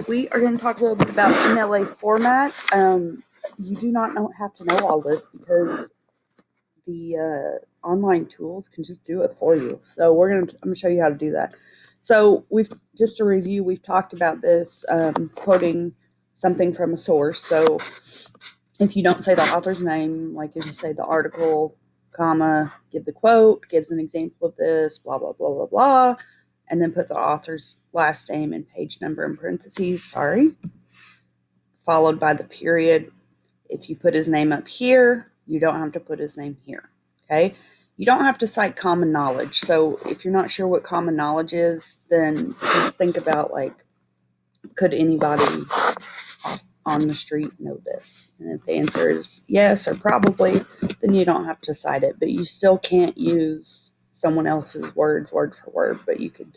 We are going to talk a little bit about MLA format. You do not have to know all this because the online tools can just do it for you. So I'm going to show you how to do that. So just to review, we've talked about this, quoting something from a source. So if you don't say the author's name, like if you say the article, comma, give the quote, gives an example of this, blah, blah, blah, blah, blah, and then put the author's last name and page number in parentheses, followed by the period. If you put his name up here, you don't have to put his name here, okay? You don't have to cite common knowledge. So if you're not sure what common knowledge is, then just think about, like, could anybody on the street know this? And if the answer is yes or probably, then you don't have to cite it, but you still can't use someone else's words word for word, but you could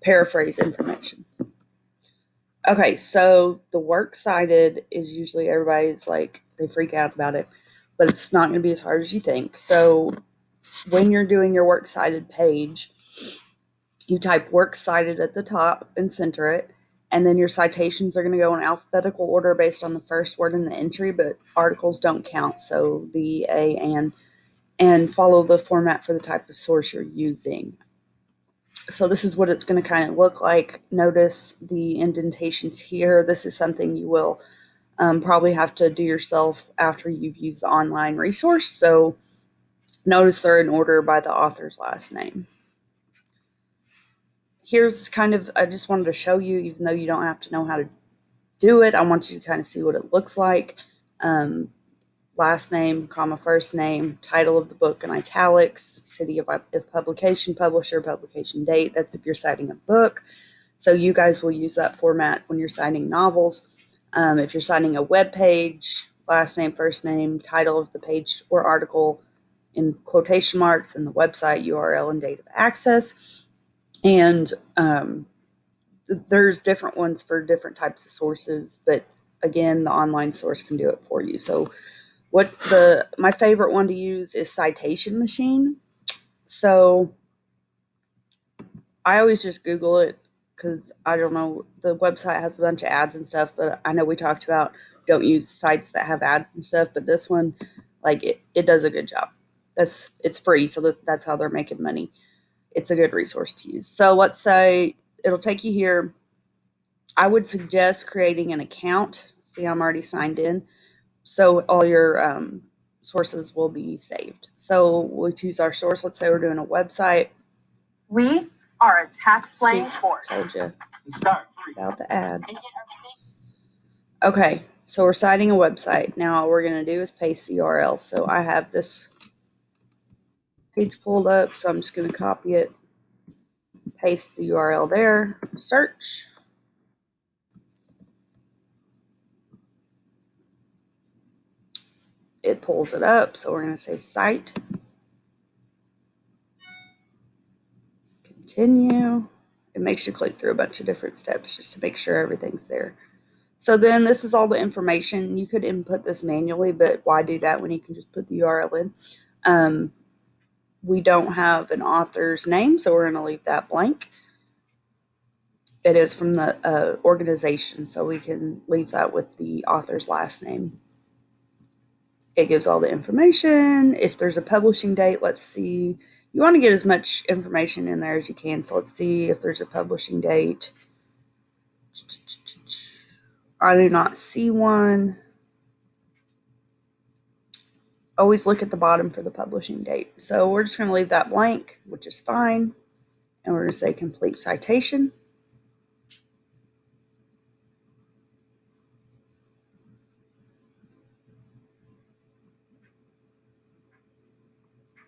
paraphrase information. Okay, so the works cited is usually everybody's like, they freak out about it, but it's not going to be as hard as you think. So when you're doing your works cited page, you type works cited at the top and center it, and then your citations are going to go in alphabetical order based on the first word in the entry, but articles don't count, so the A and follow the format for the type of source you're using. So this is what it's going to kind of look like. Notice the indentations here. This is something you will probably have to do yourself after you've used the online resource. So notice they're in order by the author's last name. Here's kind of, I just wanted to show you, even though you don't have to know how to do it, I want you to kind of see what it looks like. Last name, comma, first name, title of the book in italics, city of publication, publisher, publication date. That's if you're citing a book. So you guys will use that format when you're citing novels. If you're citing a web page, last name, first name, title of the page or article in quotation marks, and the website URL and date of access. And there's different ones for different types of sources, but again, the online source can do it for you. So my favorite one to use is Citation Machine. So I always just Google it because I don't know, the website has a bunch of ads and stuff, but I know we talked about don't use sites that have ads and stuff, but this one, like, it does a good job. It's free, so that's how they're making money. It's a good resource to use. So let's say it'll take you here. I would suggest creating an account. See, I'm already signed in. So all your sources will be saved. So we'll choose our source. Let's say we're doing a website. We are a tax slaying force. Told you about the ads. Okay, so we're citing a website. Now all we're going to do is paste the URL. So I have this page pulled up, so I'm just going to copy it, paste the URL there, search. It pulls it up, so we're going to say cite. Continue. It makes you click through a bunch of different steps just to make sure everything's there. So then this is all the information. You could input this manually, but why do that when you can just put the URL in? We don't have an author's name, so we're going to leave that blank. It is from the organization, so we can leave that with the author's last name. It gives all the information. If there's a publishing date, let's see. You want to get as much information in there as you can. So let's see if there's a publishing date. I do not see one. Always look at the bottom for the publishing date. So we're just going to leave that blank, which is fine. And we're going to say complete citation.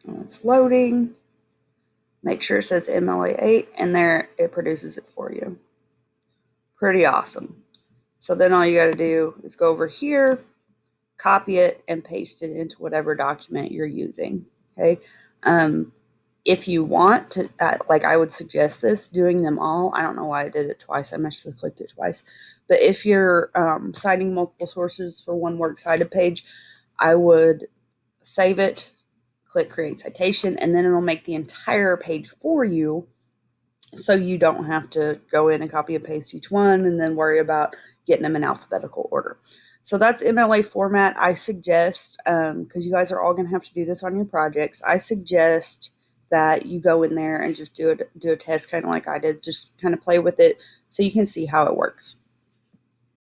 And it's loading. Make sure it says MLA 8, and there it produces it for you. Pretty awesome. So then all you got to do is go over here, copy it, and paste it into whatever document you're using. Okay. If you want to, like, I would suggest this, doing them all. I don't know why I did it twice. I must have clicked it twice. But if you're citing multiple sources for one works cited page, I would save it, click create citation, and then it'll make the entire page for you. so you don't have to go in and copy and paste each one and then worry about getting them in alphabetical order. So that's MLA format. I suggest, because you guys are all going to have to do this on your projects, I suggest that you go in there and just do a test kind of like I did. Just kind of play with it so you can see how it works.